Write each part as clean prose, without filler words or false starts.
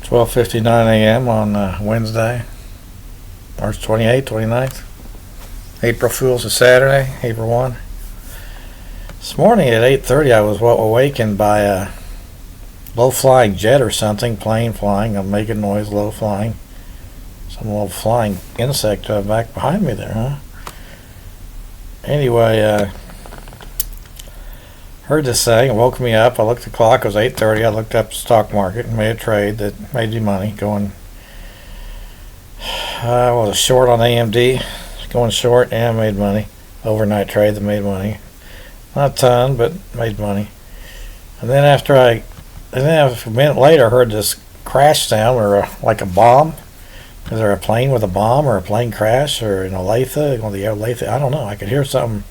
12:59 a.m. on Wednesday, March 28th, 29th. April Fool's is Saturday, April 1. This morning at 8:30 I was awakened by a low-flying jet or something, plane flying. I'm making noise, low flying. Some little flying insect back behind me there, huh? Anyway, heard this thing, it woke me up. I looked at the clock, it was 8:30. I looked up the stock market and made a trade that made me money. Going, I was short on AMD, going short and made money. Overnight trade that made money. Not a ton, but made money. And then a minute later, I heard this crash sound, or like a bomb. Is there a plane with a bomb, or a plane crash, or an Olathe, on the Olathe? I don't know. I could hear something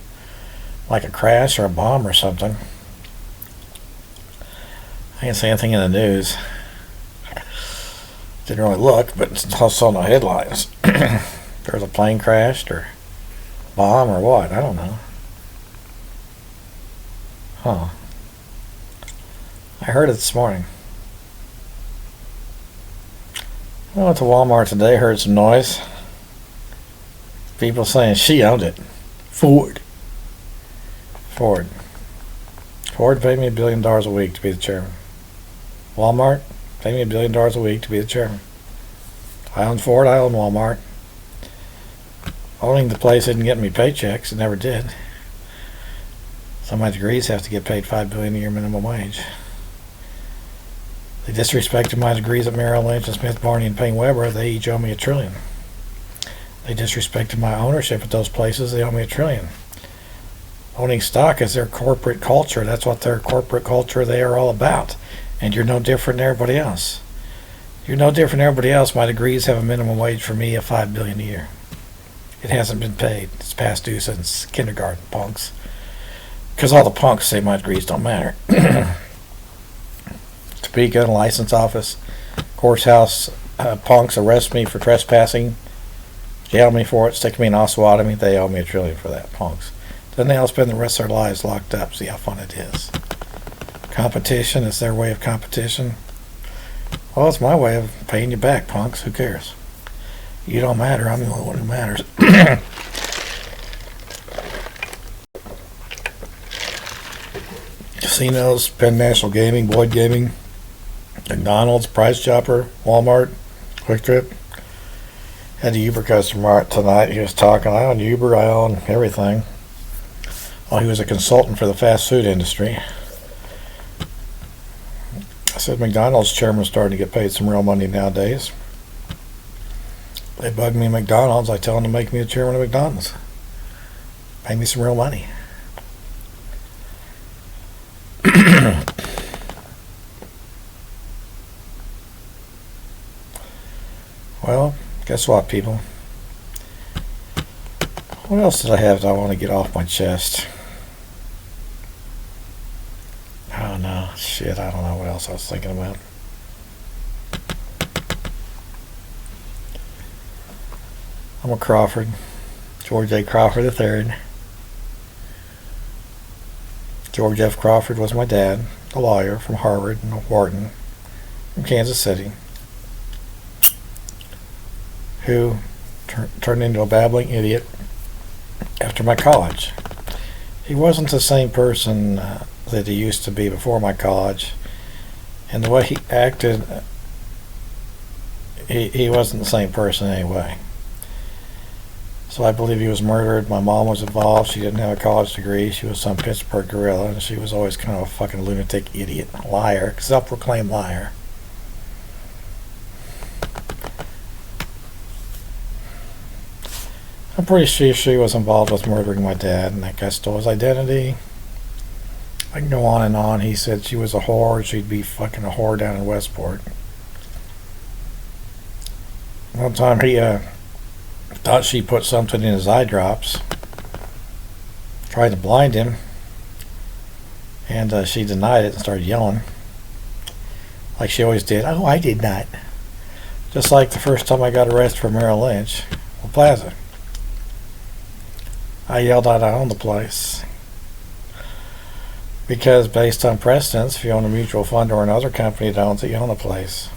like a crash or a bomb or something. I didn't see anything in the news. Didn't really look, but I saw no headlines. There was a plane crashed or bomb or what? I don't know. Huh. I heard it this morning. I went to Walmart today, heard some noise. People saying she owned it. Ford paid me $1 billion a week to be the chairman. Walmart paid me $1 billion a week to be the chairman. I own Ford, I own Walmart. Owning the place didn't get me paychecks, it never did. Some of my degrees have to get paid $5 billion a year minimum wage. They disrespected my degrees at Merrill Lynch and Smith Barney and Payne Weber. They each owe me $1 trillion. They disrespected my ownership at those places. They owe me $1 trillion. Owning stock is their corporate culture. That's what their corporate culture they are all about. And you're no different than everybody else. You're no different than everybody else. My degrees have a minimum wage for me of $5 billion a year. It hasn't been paid. It's past due since kindergarten, punks. Because all the punks say my degrees don't matter. Topeka and license office, courthouse, punks arrest me for trespassing, jail me for it, stick me in Osawatomie. They owe me $1 trillion for that, punks. Then they all spend the rest of their lives locked up. See how fun it is. Competition is their way of competition. Well, it's my way of paying you back, punks. Who cares? You don't matter. I'm the only one who matters. Casinos, Penn National Gaming, Boyd Gaming, McDonald's, Price Chopper, Walmart, Quick Trip. Had a Uber customer tonight. He was talking. I own Uber. I own everything. Well, he was a consultant for the fast food industry. I said, McDonald's chairman's starting to get paid some real money nowadays. They bug me at McDonald's. I tell them to make me the chairman of McDonald's. Pay me some real money. Well, guess what, people? What else did I have that I want to get off my chest? I don't know. Shit, I don't know what else I was thinking about. I'm a Crawford. George A. Crawford III. George F. Crawford was my dad, a lawyer from Harvard and Wharton, from Kansas City, who turned into a babbling idiot after my college. He wasn't the same person that he used to be before my college, and the way he acted, he wasn't the same person anyway. So I believe he was murdered. My mom was involved. She didn't have a college degree. She was some Pittsburgh gorilla, and she was always kind of a fucking lunatic idiot, liar, self-proclaimed liar. I'm pretty sure she was involved with murdering my dad, and that guy stole his identity. I can go on and on. He said she was a whore. She'd be fucking a whore down in Westport. One time he thought she put something in his eye drops, tried to blind him, and she denied it and started yelling like she always did. Oh, I did not. Just like the first time I got arrested for Merrill Lynch, La Plaza. I yelled out I own the place. Because based on precedence, if you own a mutual fund or another company that owns it, you own the place.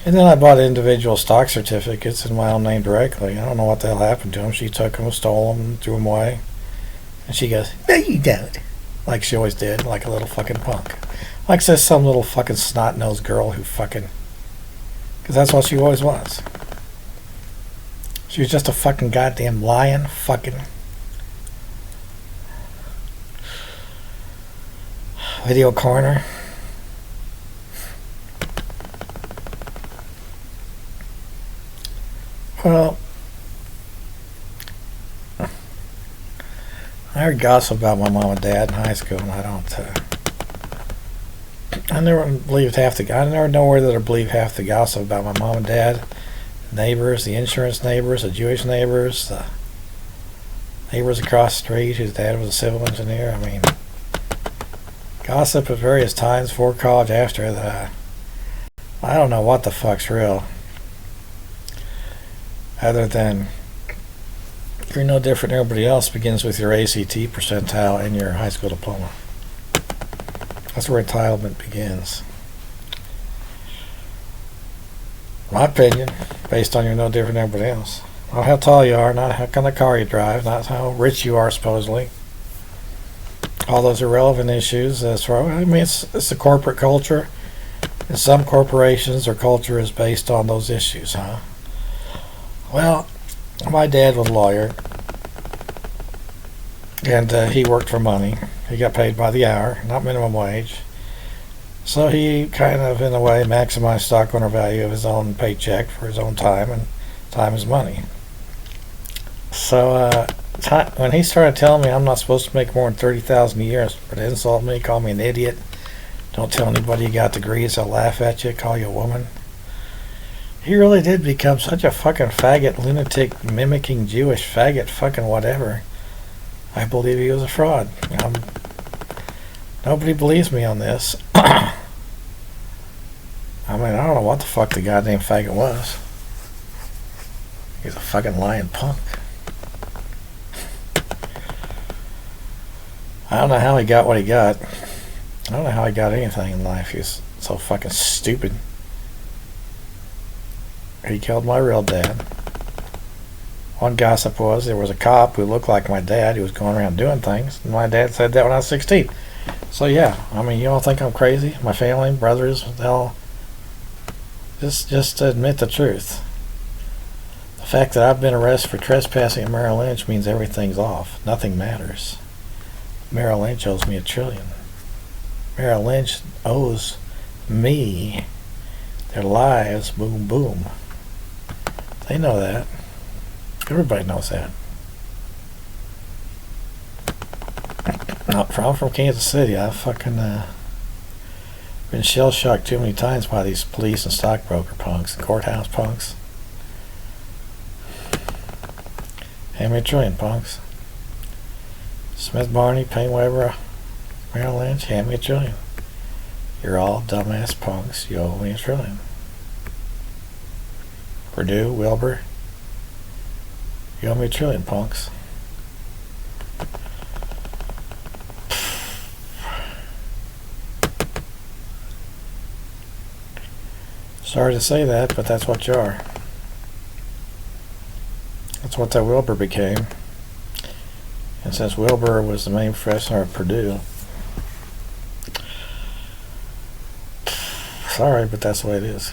And then I bought individual stock certificates in my own name directly. I don't know what the hell happened to them. She took them, stole them, threw them away. And she goes, "No, you don't." Like she always did, like a little fucking punk. Like says some little fucking snot-nosed girl who fucking... Because that's what she always was. She was just a fucking goddamn lying fucking... Video corner. Well, I heard gossip about my mom and dad in high school, and I don't. I never believed half the. I never know whether to believe half the gossip about my mom and dad, neighbors, the insurance neighbors, the Jewish neighbors, the neighbors across the street whose dad was a civil engineer. I mean, gossip at various times, before college, after that. I don't know what the fuck's real. Other than you're no different than everybody else, begins with your ACT percentile and your high school diploma. That's where entitlement begins. My opinion, based on you're no different than everybody else. Not how tall you are, not how kind of car you drive, not how rich you are supposedly. All those are relevant issues as far. I mean, it's a corporate culture. In some corporations, their culture is based on those issues, huh? Well, my dad was a lawyer, and he worked for money. He got paid by the hour, not minimum wage. So he kind of, in a way, maximized stock owner value of his own paycheck for his own time, and time is money. So when he started telling me I'm not supposed to make more than $30,000 a year, but insult me, call me an idiot, don't tell anybody you got degrees, they'll laugh at you, call you a woman. He really did become such a fucking faggot, lunatic, mimicking Jewish faggot, fucking whatever. I believe he was a fraud. Nobody believes me on this. I mean, I don't know what the fuck the goddamn faggot was. He's a fucking lying punk. I don't know how he got what he got. I don't know how he got anything in life. He's so fucking stupid. He killed my real dad. One gossip was there was a cop who looked like my dad who was going around doing things, and my dad said that when I was 16. So yeah, I mean, you all think I'm crazy? My family, brothers, they'll just admit the truth. The fact that I've been arrested for trespassing at Merrill Lynch means everything's off. Nothing matters. Merrill Lynch owes me $1 trillion. Merrill Lynch owes me their lives. Boom, boom. They know that. Everybody knows that. I'm from Kansas City. I've fucking been shell-shocked too many times by these police and stockbroker punks and courthouse punks. Hand me $1 trillion, punks. Smith Barney, Payne Weber, Merrill Lynch, hand me $1 trillion. You're all dumbass punks. You owe me $1 trillion. Purdue, Wilbur, you owe me $1 trillion, punks. Sorry to say that, but that's what you are. That's what that Wilbur became. And since Wilbur was the main professor at Purdue, sorry, but that's the way it is.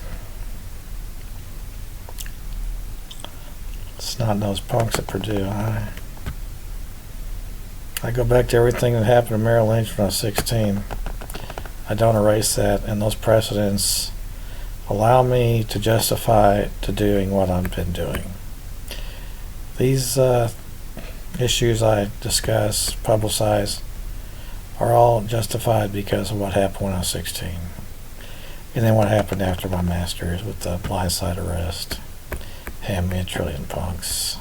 Snot-nosed punks at Purdue. I go back to everything that happened to Merrill Lynch when I was 16. I don't erase that, and those precedents allow me to justify to doing what I've been doing. These issues I discuss, publicize, are all justified because of what happened when I was 16. And then what happened after my master's with the blindside arrest. Hand me $1 trillion, punks.